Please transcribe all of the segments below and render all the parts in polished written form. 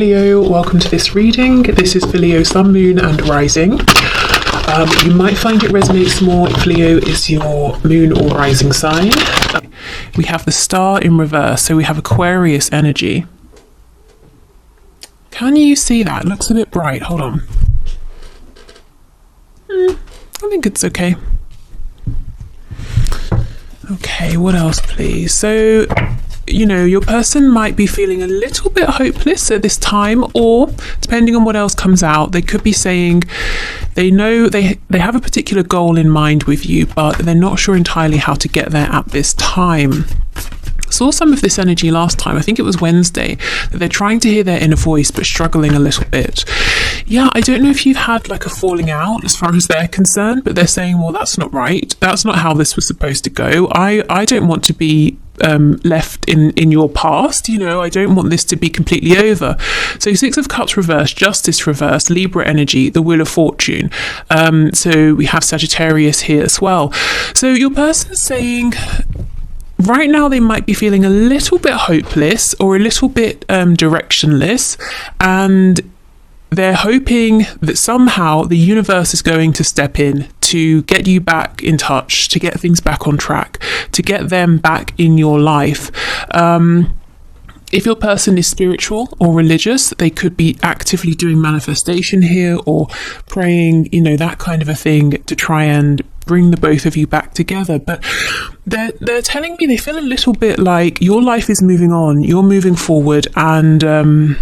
Leo, welcome to this reading. This is for Leo, Sun, Moon and Rising. You might find it resonates more if Leo is your moon or rising sign. We have the star in reverse, so we have Aquarius energy. Can you see that? It looks a bit bright. Hold on. I think it's okay. Okay, what else, please? So, you know, your person might be feeling a little bit hopeless at this time, or depending on what else comes out, they could be saying they know they have a particular goal in mind with you, but they're not sure entirely how to get there at this time. Saw some of this energy last time, I think it was Wednesday, that they're trying to hear their inner voice but struggling a little bit. Yeah, I don't know if you've had like a falling out as far as they're concerned, but they're saying, well, that's not right, that's not how this was supposed to go. I don't want to be left in your past, you know, I don't want this to be completely over. So Six of Cups reversed, Justice reversed, Libra energy, the Wheel of Fortune. So we have Sagittarius here as well. So your person's saying right now they might be feeling a little bit hopeless or a little bit directionless, and they're hoping that somehow the universe is going to step in to get you back in touch, to get things back on track, to get them back in your life. If your person is spiritual or religious, they could be actively doing manifestation here or praying, you know, that kind of a thing to try and bring the both of you back together. But they're telling me they feel a little bit like your life is moving on, you're moving forward, and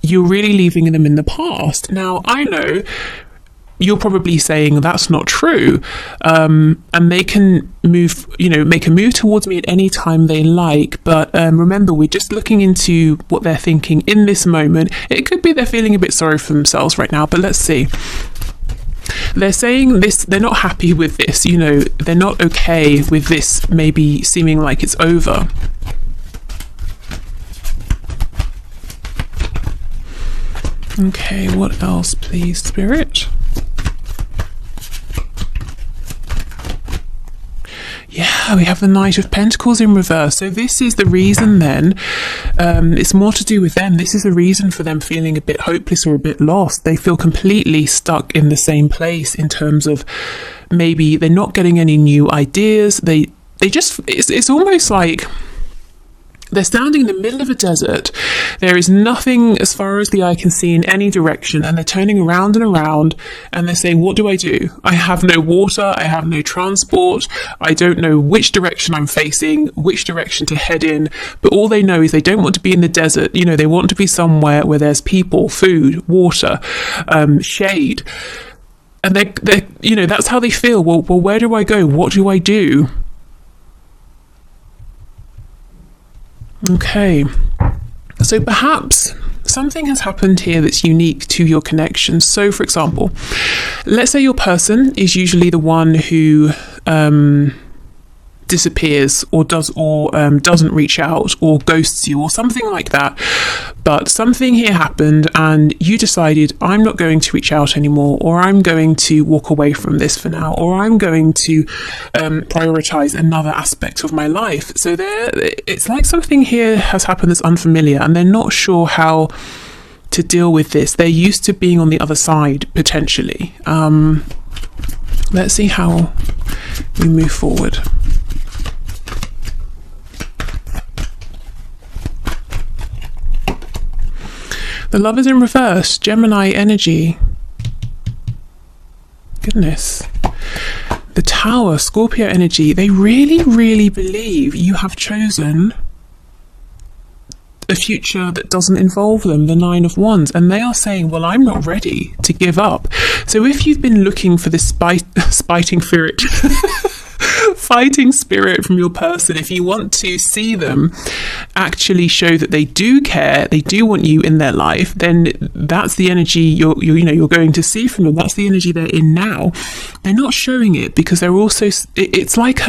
you're really leaving them in the past. Now, I know you're probably saying that's not true, and they can move, you know, make a move towards me at any time they like. But remember, we're just looking into what they're thinking in this moment. It could be they're feeling a bit sorry for themselves right now, but let's see. They're saying this, they're not happy with this, you know, they're not okay with this maybe seeming like it's over. Okay, what else, please, Spirit? Yeah, we have the Knight of Pentacles in reverse. So this is the reason then, it's more to do with them. This is the reason for them feeling a bit hopeless or a bit lost. They feel completely stuck in the same place in terms of maybe they're not getting any new ideas. They just, it's almost like they're standing in the middle of a desert. There is nothing as far as the eye can see in any direction, and they're turning around and around, and they're saying, what do? I have no water, I have no transport, I don't know which direction I'm facing, which direction to head in, but all they know is they don't want to be in the desert. You know, they want to be somewhere where there's people, food, water, shade. And they're you know, that's how they feel. Well, where do I go? What do I do? Okay, so perhaps something has happened here that's unique to your connection. So, for example, let's say your person is usually the one who disappears or doesn't reach out or ghosts you or something like that, but something here happened and you decided, I'm not going to reach out anymore, or I'm going to walk away from this for now, or I'm going to prioritize another aspect of my life. So it's like something here has happened that's unfamiliar, and they're not sure how to deal with this. They're used to being on the other side, potentially. Let's see how we move forward. The Lovers in reverse, Gemini energy. Goodness. The Tower, Scorpio energy. They really, really believe you have chosen a future that doesn't involve them, the Nine of Wands, and they are saying, well, I'm not ready to give up. So if you've been looking for this fighting spirit fighting spirit from your person, if you want to see them actually show that they do care, they do want you in their life, then that's the energy you're going to see from them. That's the energy they're in now. They're not showing it because they're also, it's like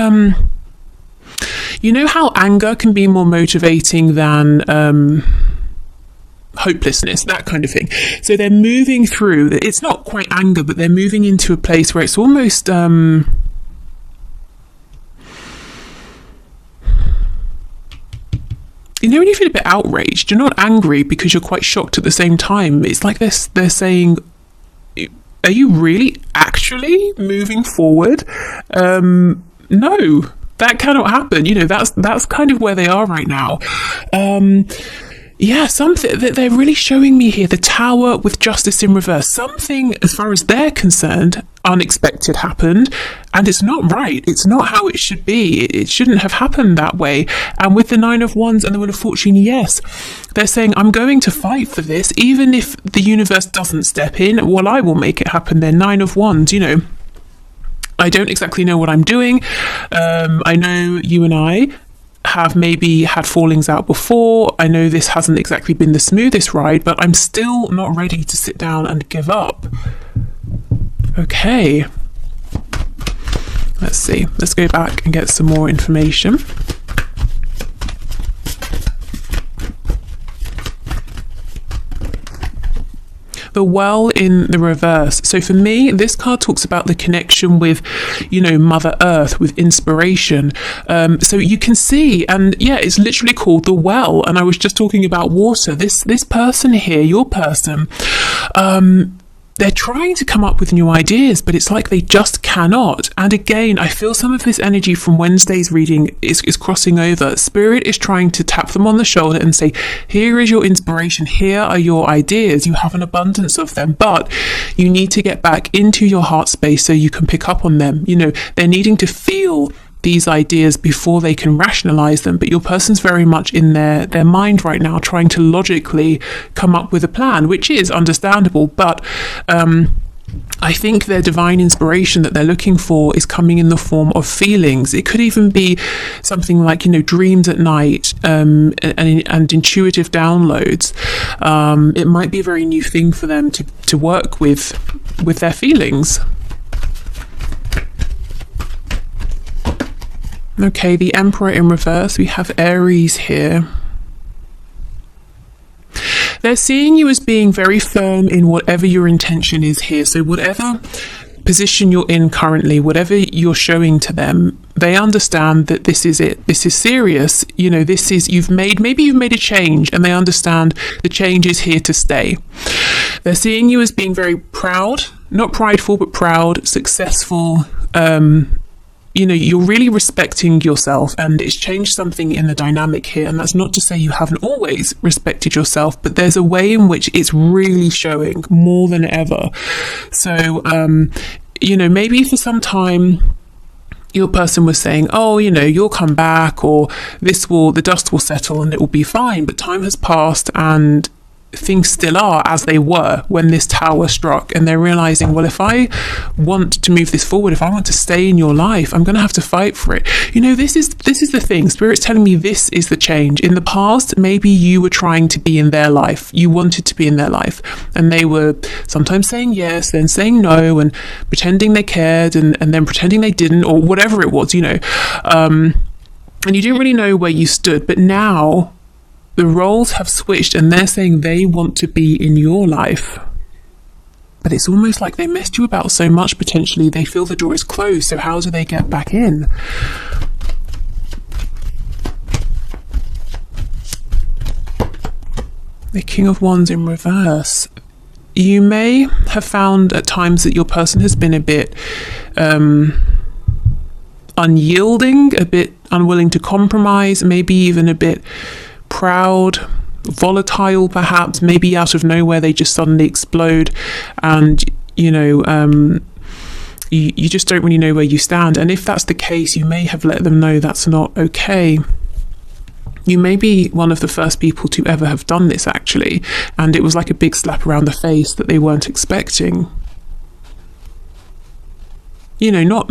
you know how anger can be more motivating than hopelessness, that kind of thing. So they're moving through, it's not quite anger, but they're moving into a place where it's almost you know when you feel a bit outraged, you're not angry because you're quite shocked at the same time. It's like they're saying, are you really actually moving forward? No, that cannot happen. You know, that's kind of where they are right now. Something that they're really showing me here, the Tower with Justice in reverse. Something, as far as they're concerned, unexpected happened, and it's not right. It's not how it should be. It shouldn't have happened that way. And with the Nine of Wands and the Wheel of Fortune, yes, they're saying, I'm going to fight for this, even if the universe doesn't step in. Well, I will make it happen. They're Nine of Wands, you know. I don't exactly know what I'm doing. I know you and I have maybe had fallings out before. I know this hasn't exactly been the smoothest ride, but I'm still not ready to sit down and give up. Okay. Let's see. Let's go back and get some more information. The Well in the reverse. So for me, this card talks about the connection with, you know, Mother Earth, with inspiration. So you can see, and yeah, it's literally called the Well. And I was just talking about water. This person here, your person, they're trying to come up with new ideas, but it's like they just cannot. And again, I feel some of this energy from Wednesday's reading is crossing over. Spirit is trying to tap them on the shoulder and say, here is your inspiration. Here are your ideas. You have an abundance of them, but you need to get back into your heart space so you can pick up on them. You know, they're needing to feel these ideas before they can rationalize them, but your person's very much in their mind right now, trying to logically come up with a plan, which is understandable, but I think their divine inspiration that they're looking for is coming in the form of feelings. It could even be something like, you know, dreams at night, and intuitive downloads. It might be a very new thing for them to work with their feelings. Okay, the Emperor in reverse. We have Aries here. They're seeing you as being very firm in whatever your intention is here. So whatever position you're in currently, whatever you're showing to them, they understand that this is it. This is serious. You know, this is, maybe you've made a change, and they understand the change is here to stay. They're seeing you as being very proud, not prideful, but proud, successful, you know, you're really respecting yourself, and it's changed something in the dynamic here. And that's not to say you haven't always respected yourself, but there's a way in which it's really showing more than ever. So, you know, maybe for some time your person was saying, oh, you know, you'll come back, or the dust will settle and it will be fine. But time has passed, and things still are as they were when this tower struck, and they're realizing, well, if I want to move this forward, if I want to stay in your life, I'm going to have to fight for it. You know, this is the thing. Spirit's telling me this is the change. In the past, maybe you were trying to be in their life. You wanted to be in their life, and they were sometimes saying yes, then saying no, and pretending they cared, and then pretending they didn't, or whatever it was, you know. And you didn't really know where you stood, but now the roles have switched, and they're saying they want to be in your life. But it's almost like they messed you about so much, potentially, they feel the door is closed. So how do they get back in? The King of Wands in reverse. You may have found at times that your person has been a bit unyielding, a bit unwilling to compromise, maybe even a bit proud, volatile, perhaps. Maybe out of nowhere they just suddenly explode, and you know, you just don't really know where you stand. And if that's the case, you may have let them know that's not okay. You may be one of the first people to ever have done this, actually, and it was like a big slap around the face that they weren't expecting. You know, not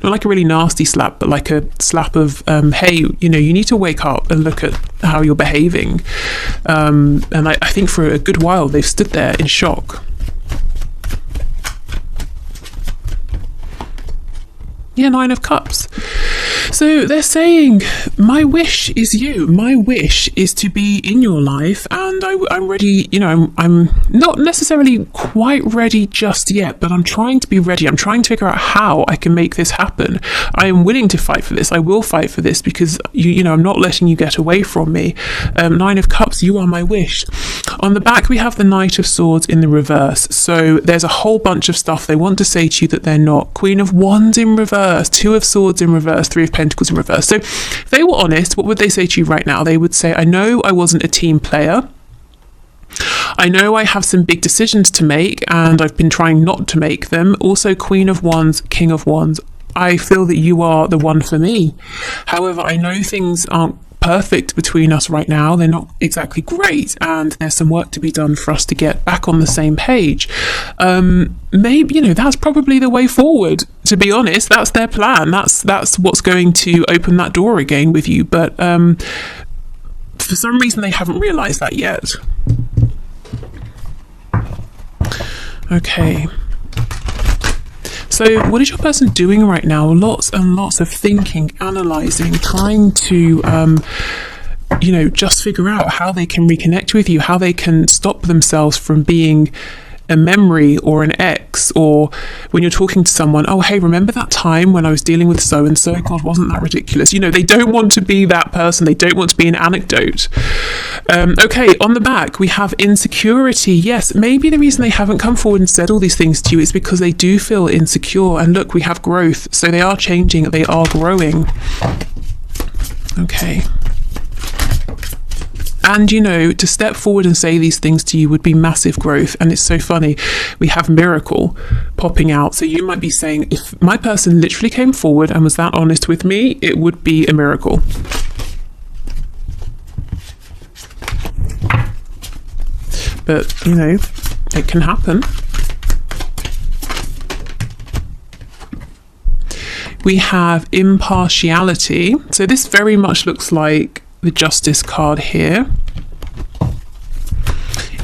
like a really nasty slap, but like a slap of, hey, you know, you need to wake up and look at how you're behaving. And I think for a good while they've stood there in shock. Yeah, Nine of Cups. So they're saying, my wish is you. My wish is to be in your life, and I'm ready. You know, I'm not necessarily quite ready just yet, but I'm trying to be ready. I'm trying to figure out how I can make this happen. I am willing to fight for this. I will fight for this because you know, I'm not letting you get away from me. Nine of Cups, you are my wish. On the back, we have the Knight of Swords in the reverse. So there's a whole bunch of stuff they want to say to you that they're not. Queen of Wands in reverse, Two of Swords in reverse, Three of Pentacles in reverse. So if they were honest, what would they say to you right now? They would say, I know I wasn't a team player. I know I have some big decisions to make, and I've been trying not to make them. Also, Queen of Wands, King of Wands. I feel that you are the one for me. However, I know things aren't perfect between us right now. They're not exactly great, and there's some work to be done for us to get back on the same page. Maybe, you know, that's probably the way forward, to be honest. That's their plan. That's what's going to open that door again with you. But for some reason, they haven't realized that yet. Okay. So what is your person doing right now? Lots and lots of thinking, analysing, trying to, you know, just figure out how they can reconnect with you, how they can stop themselves from being a memory or an ex, or when you're talking to someone, oh, hey, remember that time when I was dealing with so-and-so? God, wasn't that ridiculous? You know, they don't want to be that person. They don't want to be an anecdote. Okay, on the back, we have insecurity. Yes, maybe the reason they haven't come forward and said all these things to you is because they do feel insecure. And look, we have growth. So they are changing. They are growing. Okay. And, you know, to step forward and say these things to you would be massive growth. And it's so funny. We have miracle popping out. So you might be saying, if my person literally came forward and was that honest with me, it would be a miracle. But, you know, it can happen. We have impartiality. So this very much looks like the Justice card here.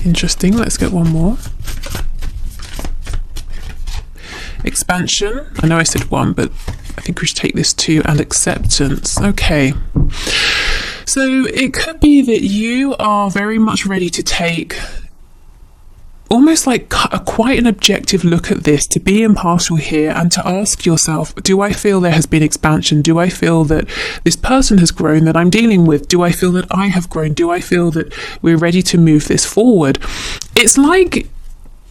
Interesting. Let's get one more. Expansion. I know I said one, but I think we should take this two. And acceptance. Okay. So it could be that you are very much ready to take almost like quite an objective look at this, to be impartial here and to ask yourself, do I feel there has been expansion? Do I feel that this person has grown that I'm dealing with? Do I feel that I have grown? Do I feel that we're ready to move this forward? It's like,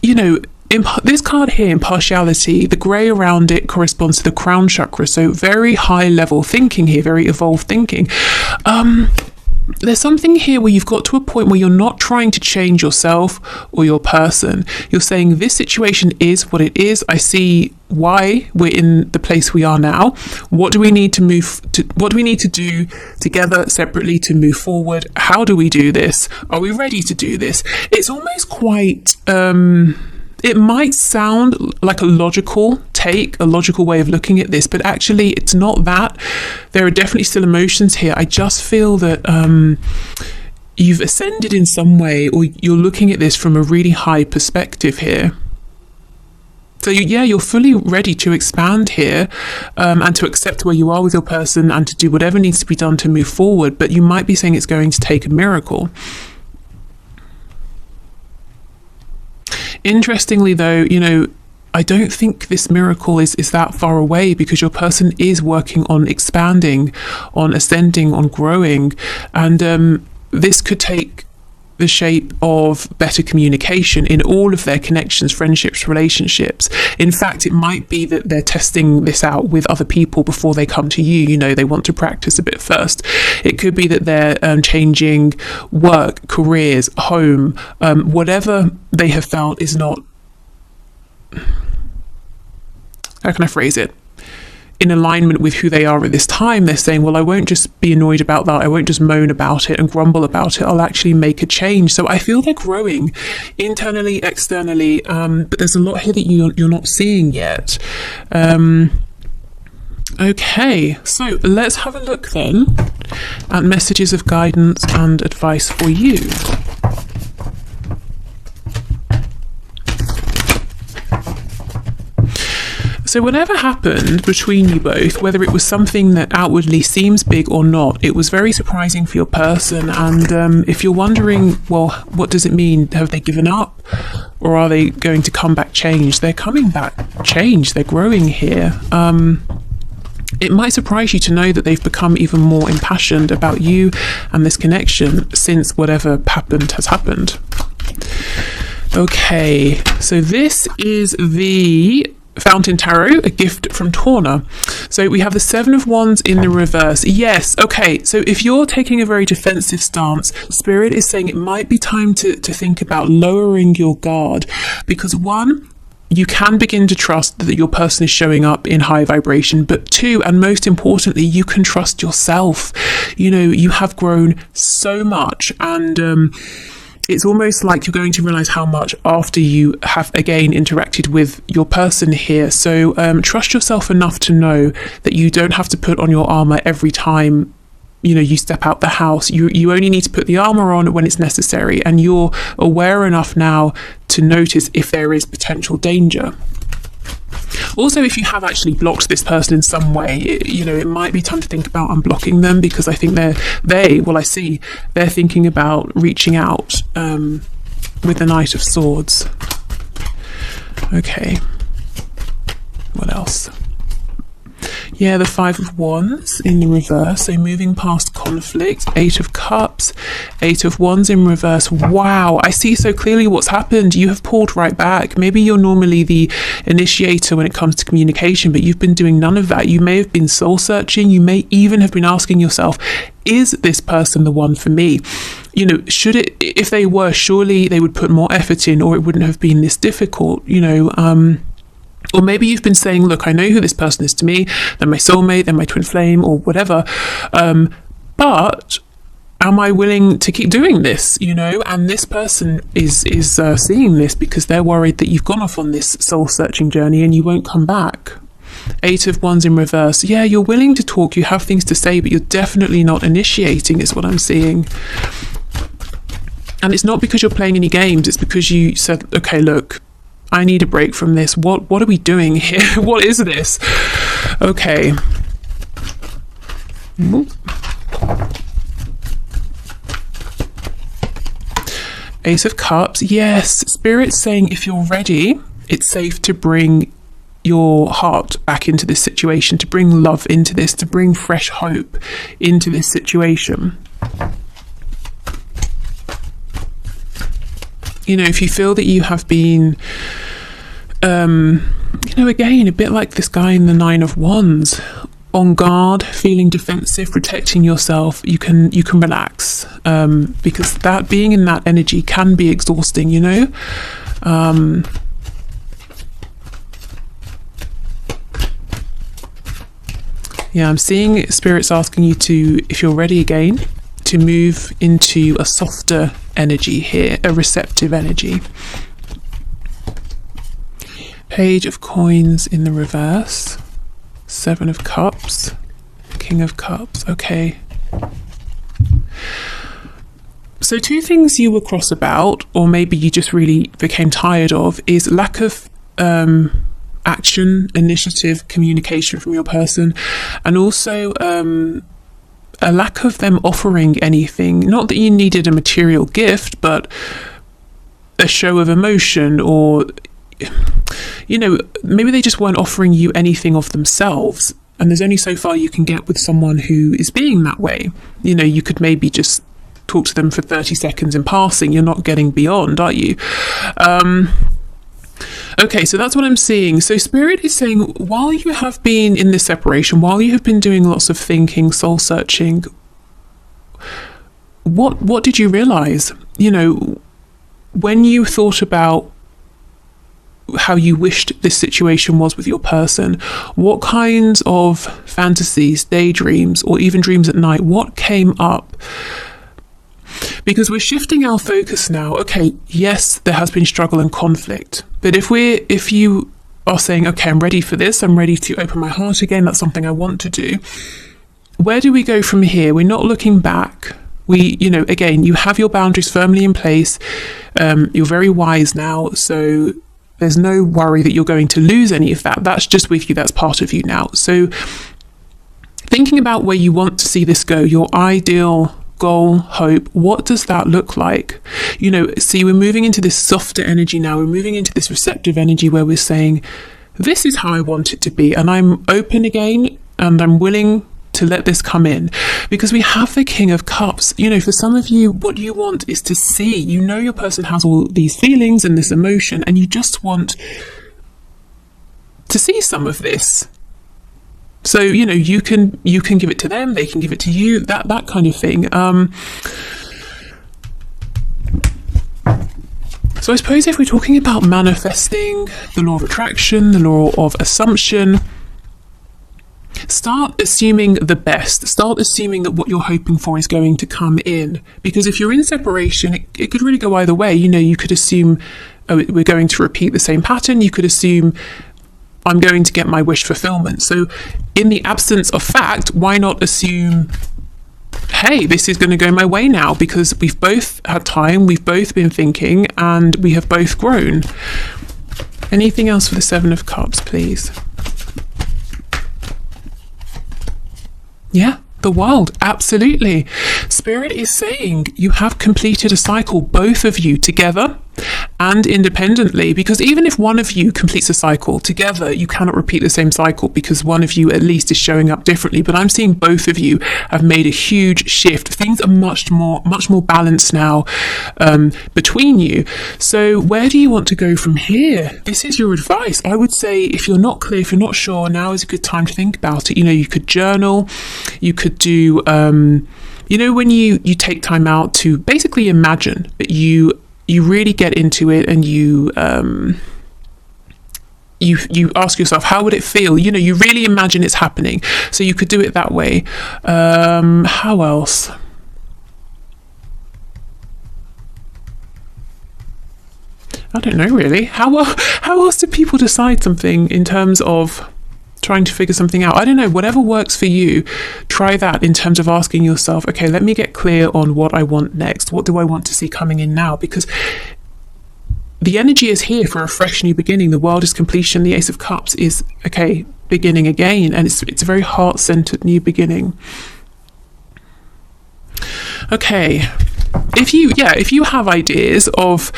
you know, this card here, impartiality, the grey around it corresponds to the crown chakra. So very high level thinking here, very evolved thinking. There's something here where you've got to a point where you're not trying to change yourself or your person. You're saying this situation is what it is. I see why we're in the place we are now. What do we need to what do we need to do together, separately, to move forward? How do we do this? Are we ready to do this? It's almost quite it might sound like a logical take, a logical way of looking at this, but actually it's not that. There are definitely still emotions here. I just feel that you've ascended in some way, or you're looking at this from a really high perspective here. So you're fully ready to expand here, and to accept where you are with your person and to do whatever needs to be done to move forward, but you might be saying it's going to take a miracle. Interestingly, though, you know, I don't think this miracle is that far away, because your person is working on expanding, on ascending, on growing. And this could take the shape of better communication in all of their connections, friendships, relationships. In fact, it might be that they're testing this out with other people before they come to you. You know, they want to practice a bit first. It could be that they're changing work, careers, home, whatever they have felt is not, how can I phrase it, in alignment with who they are at this time. They're saying, well, I won't just be annoyed about that. I won't just moan about it and grumble about it. I'll actually make a change. So I feel they're growing internally, externally, but there's a lot here that you're not seeing yet. Okay, so let's have a look then at messages of guidance and advice for you. So So whatever happened between you both, whether it was something that outwardly seems big or not, it was very surprising for your person. And if you're wondering, well, what does it mean? Have they given up? Or are they going to come back changed? They're coming back changed. They're growing here. It might surprise you to know that they've become even more impassioned about you and this connection since whatever happened has happened. Okay, so this is the Fountain Tarot, a gift from Torna. So we have the Seven of Wands in the reverse. Yes, okay, so if you're taking a very defensive stance, Spirit is saying it might be time to think about lowering your guard, because one, you can begin to trust that your person is showing up in high vibration, but two, and most importantly, you can trust yourself. You know, you have grown so much, and it's almost like you're going to realize how much after you have again interacted with your person here. So trust yourself enough to know that you don't have to put on your armor every time, you know, you step out the house. You only need to put the armor on when it's necessary, and you're aware enough now to notice if there is potential danger. Also, if you have actually blocked this person in some way, it might be time to think about unblocking them, because I think they're thinking about reaching out with the Knight of Swords. Okay, what else? Yeah, the Five of Wands in the reverse, so moving past conflict. Eight of Cups, Eight of Wands in reverse. Wow, I see so clearly what's happened. You have pulled right back. Maybe you're normally the initiator when it comes to communication, but you've been doing none of that. You may have been soul searching. You may even have been asking yourself, is this person the one for me? You know, if they were, surely they would put more effort in, or it wouldn't have been this difficult, or maybe you've been saying, look, I know who this person is to me. They're my soulmate, they're my twin flame, or whatever. But am I willing to keep doing this? And this person is seeing this because they're worried that you've gone off on this soul-searching journey and you won't come back. Eight of Wands in reverse. Yeah, you're willing to talk. You have things to say, but you're definitely not initiating, is what I'm seeing. And it's not because you're playing any games. It's because you said, okay, look, I need a break from this. What are we doing here? What is this? Okay. Ace of Cups. Yes, Spirit's saying if you're ready, it's safe to bring your heart back into this situation, to bring love into this, to bring fresh hope into this situation. If you feel that you have been, again, a bit like this guy in the Nine of Wands, on guard, feeling defensive, protecting yourself, you can relax, because that being in that energy can be exhausting, Yeah, I'm seeing Spirit's asking you to, if you're ready again, to move into a softer energy here, a receptive energy. Page of Coins in the reverse. Seven of Cups. King of Cups. Okay. So two things you were cross about, or maybe you just really became tired of, is lack of action, initiative, communication from your person, and also a lack of them offering anything. Not that you needed a material gift, but a show of emotion, or maybe they just weren't offering you anything of themselves, and there's only so far you can get with someone who is being that way. You could maybe just talk to them for 30 seconds in passing. You're not getting beyond, are you? Okay, so that's what I'm seeing. So Spirit is saying, while you have been in this separation, while you have been doing lots of thinking, soul searching, what did you realize? When you thought about how you wished this situation was with your person, what kinds of fantasies, daydreams, or even dreams at night, what came up? Because we're shifting our focus now. Okay, yes, there has been struggle and conflict, but if you are saying, okay, I'm ready for this, I'm ready to open my heart again, that's something I want to do, where do we go from here? We're not looking back. Again, you have your boundaries firmly in place. You're very wise now, so There's no worry that you're going to lose any of that. That's just with you. That's part of you now. So thinking about where you want to see this go, your ideal goal, hope, what does that look like? See, we're moving into this softer energy now. We're moving into this receptive energy where we're saying, this is how I want it to be. And I'm open again, and I'm willing to let this come in, because we have the King of Cups. For some of you, what you want is to see, your person has all these feelings and this emotion, and you just want to see some of this. So, you can give it to them, they can give it to you, that kind of thing. So I suppose if we're talking about manifesting, the law of attraction, the law of assumption, start assuming the best. Start assuming that what you're hoping for is going to come in. Because if you're in separation, it could really go either way. You could assume, oh, we're going to repeat the same pattern. You could assume, I'm going to get my wish fulfillment. So in the absence of fact, why not assume, hey, this is going to go my way now, because we've both had time, we've both been thinking, and we have both grown. Anything else for the Seven of Cups, please? Yeah, the World, absolutely. Spirit is saying you have completed a cycle, both of you together and independently, because even if one of you completes a cycle together, you cannot repeat the same cycle, because one of you at least is showing up differently. But I'm seeing both of you have made a huge shift. Things are much more balanced now between you. So where do you want to go from here? This is your advice. I would say, if you're not clear, if you're not sure, now is a good time to think about it. You could journal, you could do when you take time out to basically imagine that you really get into it, and you ask yourself, how would it feel? You really imagine it's happening. So you could do it that way. How else? I don't know, really. How else do people decide something in terms of trying to figure something out? I don't know, whatever works for you, try that in terms of asking yourself, okay, let me get clear on what I want next. What do I want to see coming in now? Because the energy is here for a fresh new beginning. The World is completion. The Ace of Cups is, okay, beginning again. And it's a very heart-centered new beginning. Okay. If you have ideas of,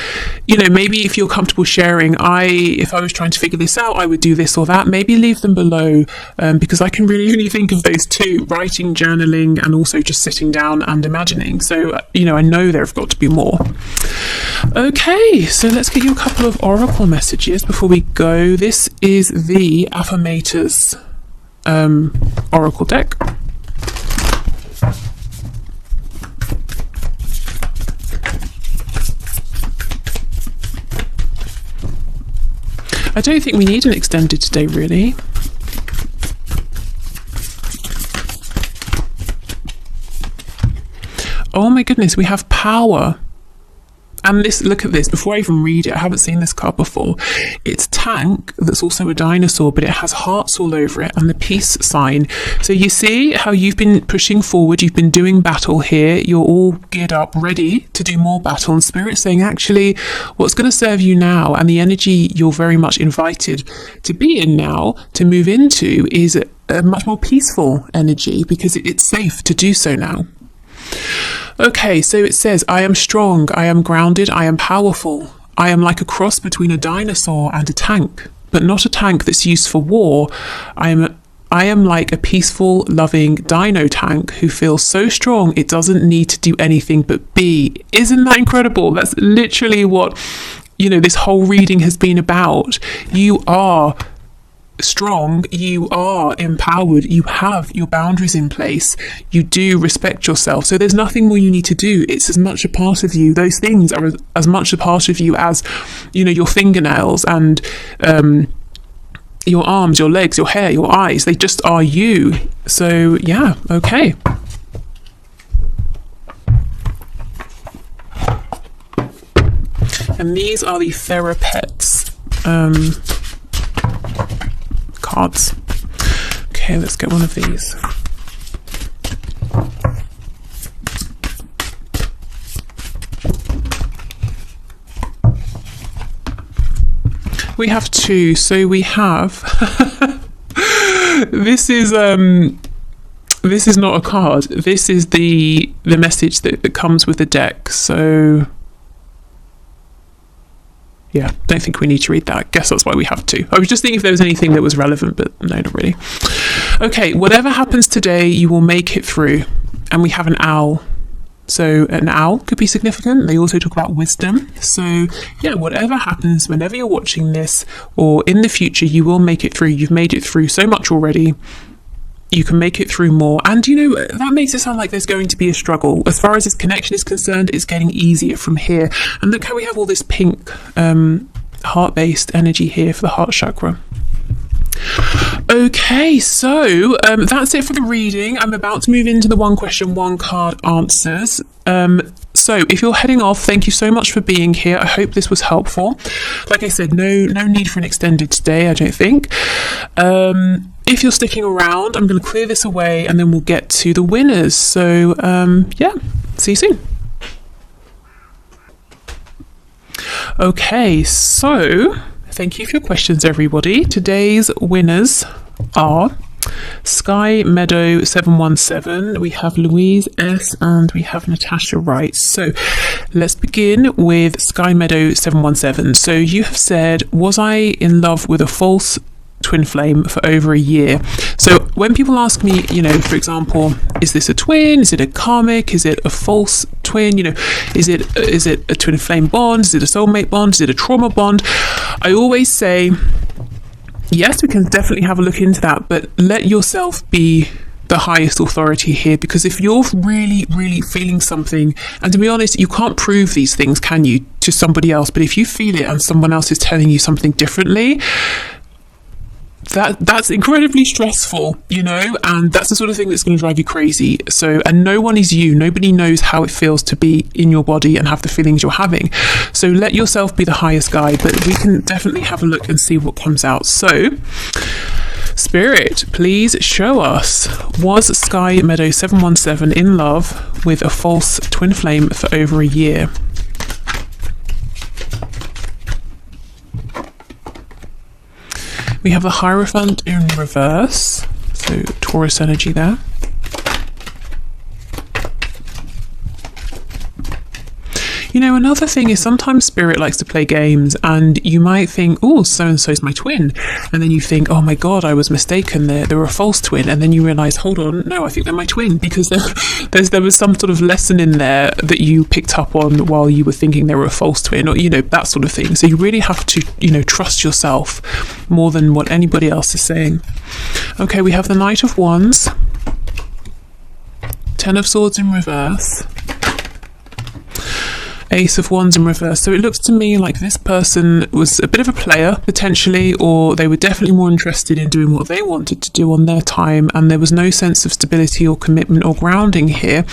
maybe if you're comfortable sharing, if I was trying to figure this out, I would do this or that, maybe leave them below, because I can really only think of those two: writing, journaling, and also just sitting down and imagining. So, I know there have got to be more. Okay, so let's get you a couple of oracle messages before we go. This is the Affirmators oracle deck. I don't think we need an extended today, really. Oh my goodness, we have power. And look at this, before I even read it, I haven't seen this card before. It's tank, that's also a dinosaur, but it has hearts all over it, and the peace sign. So you see how you've been pushing forward, you've been doing battle here, you're all geared up, ready to do more battle, and Spirit's saying, actually, what's going to serve you now, and the energy you're very much invited to be in now, to move into, is a much more peaceful energy, because it's safe to do so now. Okay, so it says, I am strong, I am grounded, I am powerful. I am like a cross between a dinosaur and a tank, but not a tank that's used for war. I am like a peaceful, loving dino tank who feels so strong it doesn't need to do anything but be. Isn't that incredible? That's literally what, this whole reading has been about. You are strong, you are empowered, you have your boundaries in place, you do respect yourself, so there's nothing more you need to do. It's as much a part of you, those things are as much a part of you as your fingernails and your arms, your legs, your hair, your eyes. They just are you. So yeah, okay. And these are the Therapets cards. Okay, let's get one of these. We have two. So we have this is not a card. This is the message that comes with the deck. So yeah, don't think we need to read that. I guess that's why we have two. I was just thinking if there was anything that was relevant, but no, not really. Okay, whatever happens today, you will make it through. And we have an owl. So an owl could be significant. They also talk about wisdom. So yeah, whatever happens, whenever you're watching this or in the future, you will make it through. You've made it through so much already. You can make it through more. And that makes it sound like there's going to be a struggle. As far as this connection is concerned, it's getting easier from here. And look how we have all this pink heart-based energy here for the heart chakra. Okay, so that's it for the reading. I'm about to move into the one question, one card answers. So if you're heading off, thank you so much for being here. I hope this was helpful. Like I said, no need for an extended stay, I don't think. If you're sticking around, I'm going to clear this away and then we'll get to the winners. So yeah, see you soon. Okay, so thank you for your questions, everybody. Today's winners are Sky Meadow 717, we have Louise S, and we have Natasha Wright. So let's begin with Sky Meadow 717. So you have said, was I in love with a false twin flame for over a year? So when people ask me, for example, is this a twin? Is it a karmic? Is it a false twin? Is it a twin flame bond? Is it a soulmate bond? Is it a trauma bond? I always say, yes, we can definitely have a look into that, but let yourself be the highest authority here, because if you're really, really feeling something, and to be honest, you can't prove these things, can you, to somebody else, but if you feel it and someone else is telling you something differently, that's incredibly stressful, and that's the sort of thing that's going to drive you crazy. So, and no one is you. Nobody knows how it feels to be in your body and have the feelings you're having. So let yourself be the highest guide, but we can definitely have a look and see what comes out. So, Spirit, please show us, was Sky Meadow 717 in love with a false twin flame for over a year? We have the Hierophant in reverse, so Taurus energy there. Another thing is sometimes Spirit likes to play games, and you might think, oh, so-and-so's my twin. And then you think, oh my God, I was mistaken. They're a false twin. And then you realise, hold on, no, I think they're my twin, because there was some sort of lesson in there that you picked up on while you were thinking they were a false twin, or, that sort of thing. So you really have to, trust yourself more than what anybody else is saying. Okay, we have the Knight of Wands, Ten of Swords in reverse, Ace of Wands in reverse. So it looks to me like this person was a bit of a player, potentially, or they were definitely more interested in doing what they wanted to do on their time, and there was no sense of stability or commitment or grounding here.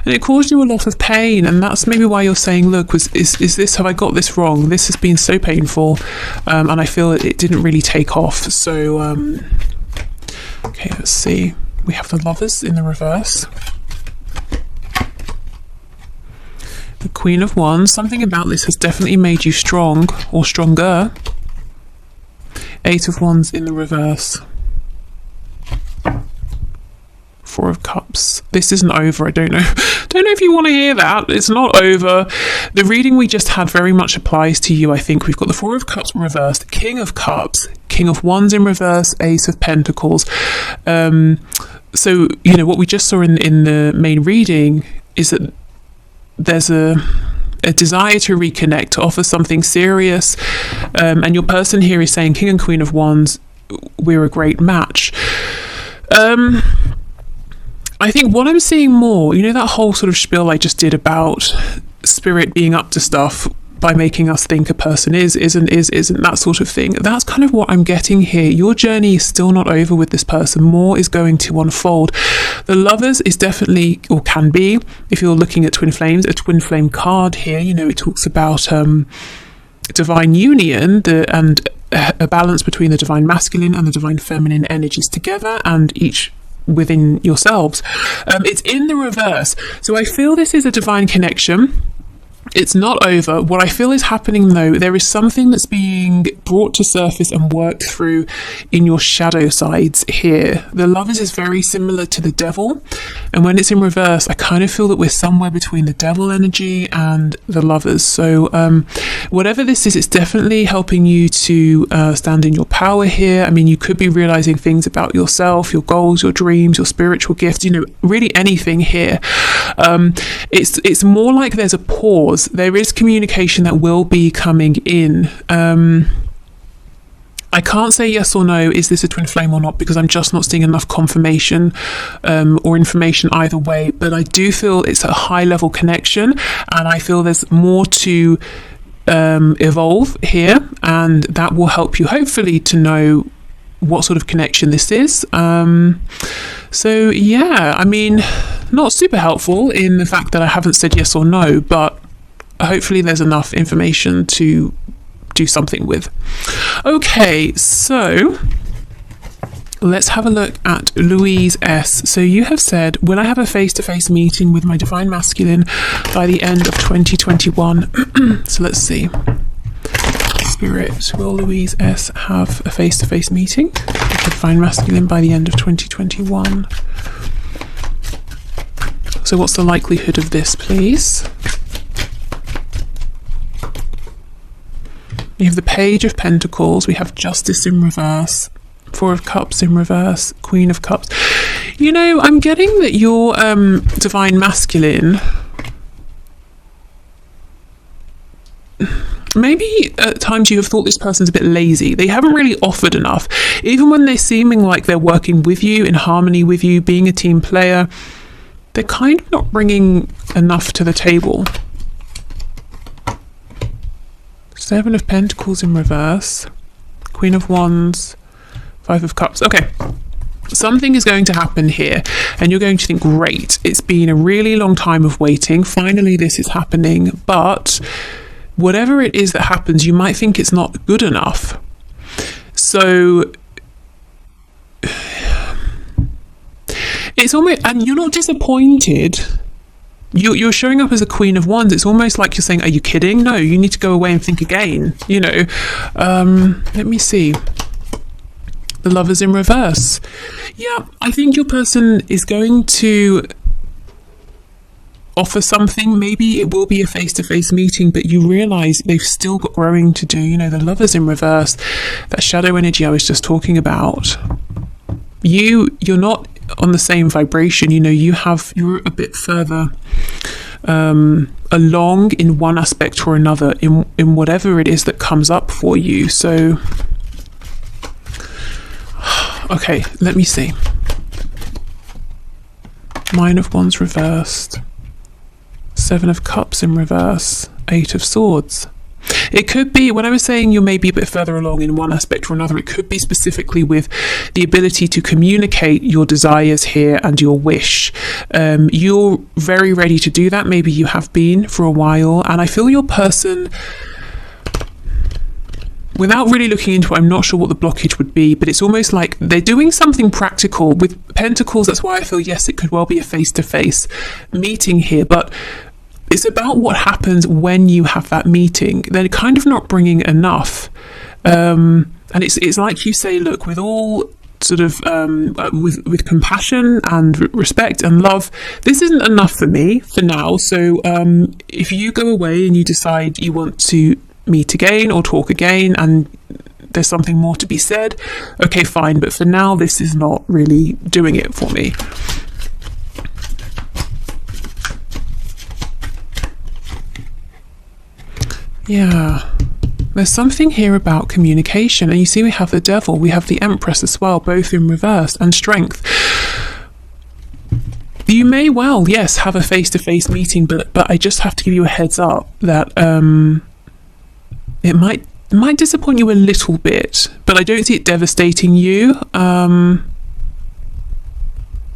And it caused you a lot of pain, and that's maybe why you're saying, look, is this, have I got this wrong? This has been so painful, and I feel it didn't really take off. So, okay, let's see. We have the Lovers in the reverse. The Queen of Wands, something about this has definitely made you strong or stronger. Eight of Wands in the reverse. Four of Cups. This isn't over. I don't know if you want to hear that. It's not over. The reading we just had very much applies to you, I think. We've got the Four of Cups reversed, King of Cups, King of Wands in reverse, Ace of Pentacles. So, what we just saw in the main reading is that there's a desire to reconnect, to offer something serious, and your person here is saying, King and Queen of Wands, we're a great match. I think what I'm seeing more, that whole sort of spiel I just did about Spirit being up to stuff by making us think a person isn't, that sort of thing. That's kind of what I'm getting here. Your journey is still not over with this person. More is going to unfold. The Lovers is definitely, or can be, if you're looking at twin flames, a twin flame card here. It talks about divine union and a balance between the divine masculine and the divine feminine energies together, and each within yourselves. It's in the reverse. So I feel this is a divine connection. It's not over. What I feel is happening though, there is something that's being brought to surface and worked through in your shadow sides here. The Lovers is very similar to the Devil, and when it's in reverse, I kind of feel that we're somewhere between the Devil energy and the Lovers. So whatever this is, it's definitely helping you to stand in your power here. I mean, you could be realizing things about yourself, your goals, your dreams, your spiritual gifts, you know, really anything here. It's more like there's a pause. There is communication that will be coming in. I can't say yes or no, is this a twin flame or not, because I'm just not seeing enough confirmation or information either way. But I do feel it's a high level connection, and I feel there's more to evolve here, and that will help you hopefully to know what sort of connection this is. So yeah, I mean, not super helpful in the fact that I haven't said yes or no, but hopefully there's enough information to do something with. Okay, so let's have a look at Louise S. So you have said, will I have a face-to-face meeting with my divine masculine by the end of 2021? So let's see. Spirit, will Louise S have a face-to-face meeting with the divine masculine by the end of 2021? So what's the likelihood of this, please? You have the Page of Pentacles, we have Justice in reverse, Four of Cups in reverse, Queen of Cups. You know, I'm getting that your divine masculine, maybe at times you have thought this person's a bit lazy. They haven't really offered enough. Even when they're seeming like they're working with you, in harmony with you, being a team player, they're kind of not bringing enough to the table. Seven of Pentacles in reverse, Queen of Wands, Five of Cups. Okay, something is going to happen here, and you're going to think, great, it's been a really long time of waiting. Finally, this is happening. But whatever it is that happens, you might think it's not good enough. So it's almost, and you're not disappointed. You're showing up as a Queen of Wands. It's almost like you're saying, are you kidding? No, you need to go away and think again, you know. Let me see. The Lovers in reverse. Yeah, I think your person is going to offer something. Maybe it will be a face-to-face meeting, but you realize they've still got growing to do. You know, the Lovers in reverse, that shadow energy I was just talking about. You're not on the same vibration. You know, you're a bit further along in one aspect or another in whatever it is that comes up for you. So okay, let me see. Nine of Wands reversed, Seven of Cups in reverse, Eight of Swords. It could be, when I was saying you're maybe a bit further along in one aspect or another, it could be specifically with the ability to communicate your desires here and your wish. You're very ready to do that. Maybe you have been for a while, and I feel your person, without really looking into it, I'm not sure what the blockage would be, but it's almost like they're doing something practical with Pentacles. That's why I feel, yes, it could well be a face-to-face meeting here, but it's about what happens when you have that meeting. They're kind of not bringing enough. And it's like you say, look, with all sort of, with compassion and respect and love, this isn't enough for me for now. So if you go away and you decide you want to meet again or talk again and there's something more to be said, okay, fine. But for now, this is not really doing it for me. Yeah, there's something here about communication, and you see we have the Devil, we have the Empress as well, both in reverse, and Strength. You may well, yes, have a face-to-face meeting, but I just have to give you a heads up that it might disappoint you a little bit, but I don't see it devastating you, and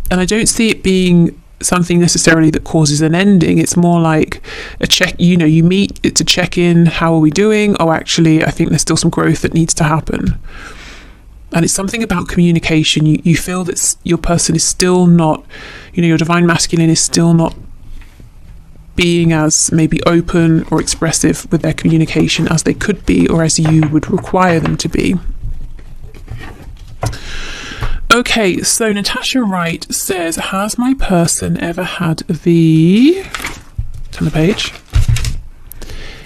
I don't see it being something necessarily that causes an ending. It's more like a check, you know, you meet, it's a check-in, how are we doing? Oh, actually, I think there's still some growth that needs to happen. And it's something about communication. You feel that your person is still not, you know, your divine masculine is still not being as maybe open or expressive with their communication as they could be, or as you would require them to be. Okay, so Natasha Wright says, has my person ever had the, turn the page,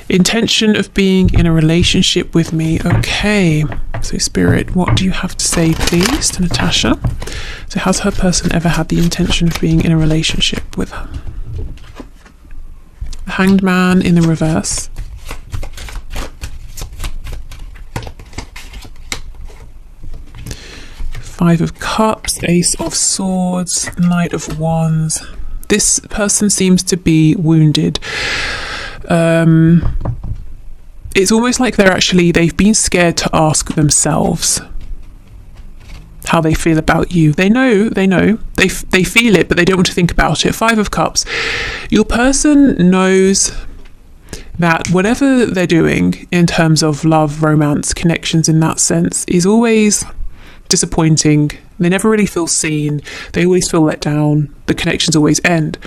intention of being in a relationship with me? Okay, so Spirit, what do you have to say, please, to Natasha? So has her person ever had the intention of being in a relationship with her? The Hanged Man in the reverse. Five of Cups, Ace of Swords, Knight of Wands. This person seems to be wounded. It's almost like they've been scared to ask themselves how they feel about you. They know, they feel it, but they don't want to think about it. Five of Cups. Your person knows that whatever they're doing in terms of love, romance, connections in that sense is always disappointing. They never really feel seen. They always feel let down. The connections always end.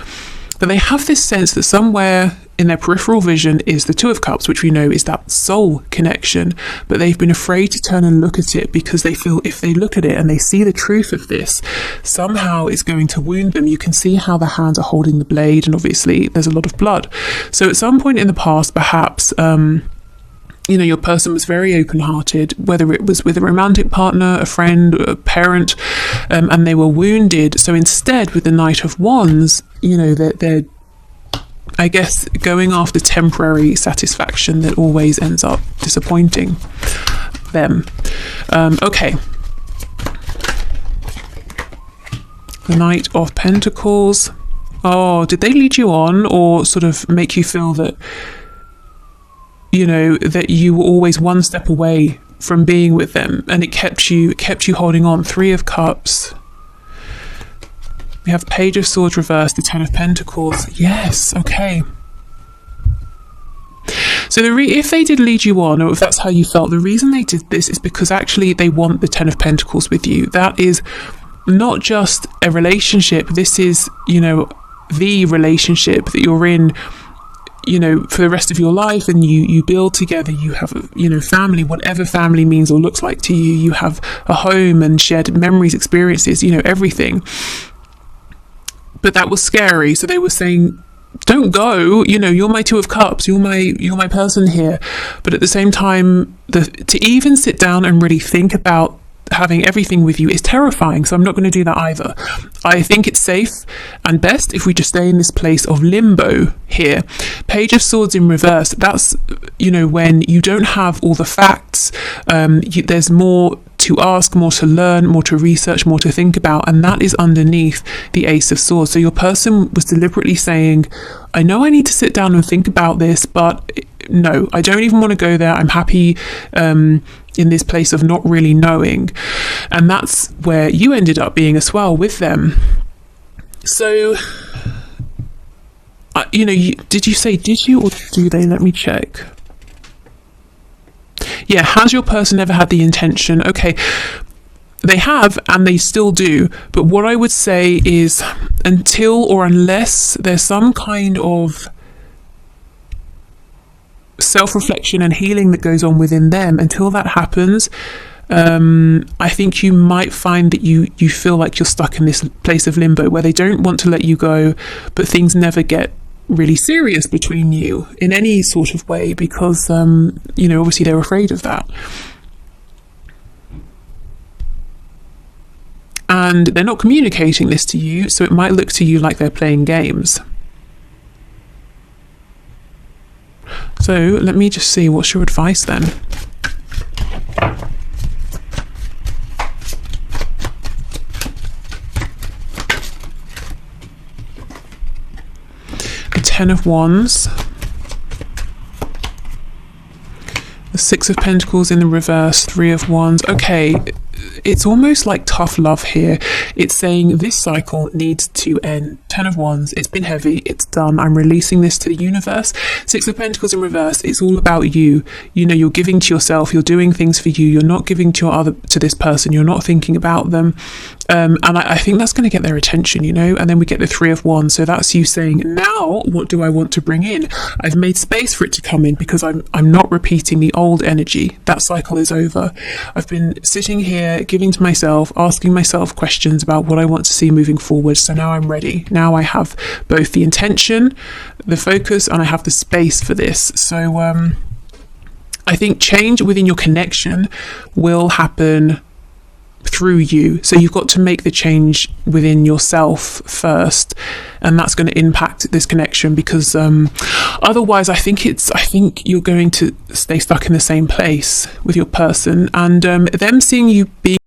But they have this sense that somewhere in their peripheral vision is the Two of Cups, which we know is that soul connection. But they've been afraid to turn and look at it because they feel if they look at it and they see the truth of this, somehow it's going to wound them. You can see how the hands are holding the blade, and obviously there's a lot of blood. So at some point in the past, perhaps, your person was very open-hearted, whether it was with a romantic partner, a friend, a parent, and they were wounded. So instead, with the Knight of Wands, they're I guess going after temporary satisfaction that always ends up disappointing them. Okay. The Knight of Pentacles. Oh, did they lead you on, or sort of make you feel that that you were always one step away from being with them, and it kept you holding on? Three of Cups. We have Page of Swords reversed, the Ten of Pentacles. Yes, okay. So if they did lead you on, or if that's how you felt, the reason they did this is because actually they want the Ten of Pentacles with you. That is not just a relationship. This is, the relationship that you're in, for the rest of your life, and you build together. You have, family, whatever family means or looks like to you. You have a home and shared memories, experiences, everything. But that was scary. So they were saying, don't go, you're my Two of Cups, you're my person here. But at the same time, to even sit down and really think about having everything with you is terrifying. So I'm not going to do that either. I think it's safe and best if we just stay in this place of limbo here. Page of Swords in reverse. That's, when you don't have all the facts, there's more to ask, more to learn, more to research, more to think about, and that is underneath the Ace of Swords. So your person was deliberately saying, I know I need to sit down and think about this, but no, I don't even want to go there. I'm happy in this place of not really knowing. And that's where you ended up being as well with them. So, did you or do they? Let me check. Yeah, has your person ever had the intention? Okay, they have, and they still do. But what I would say is, until or unless there's some kind of self-reflection and healing that goes on within them, until that happens, I think you might find that you feel like you're stuck in this place of limbo where they don't want to let you go, but things never get really serious between you in any sort of way because obviously they're afraid of that, and they're not communicating this to you, so it might look to you like they're playing games. So let me just see, what's your advice then? Ten of Wands, the Six of Pentacles in the reverse, Three of Wands. Okay, it's almost like tough love here. It's saying this cycle needs to end. Ten of Wands, it's been heavy, it's done, I'm releasing this to the universe. Six of Pentacles in reverse, it's all about you. You're giving to yourself, you're doing things for you, you're not giving to this person, you're not thinking about them. And I think that's going to get their attention, you know. And then we get the 3 of Wands, so that's you saying, now what do I want to bring in? I've made space for it to come in because I'm not repeating the old energy. That cycle is over. I've been sitting here giving to myself, asking myself questions about what I want to see moving forward. So now I'm ready. Now I have both the intention, the focus, and I have the space for this. So I think change within your connection will happen through you. So you've got to make the change within yourself first, and that's going to impact this connection, because otherwise I think you're going to stay stuck in the same place with your person, and them seeing you being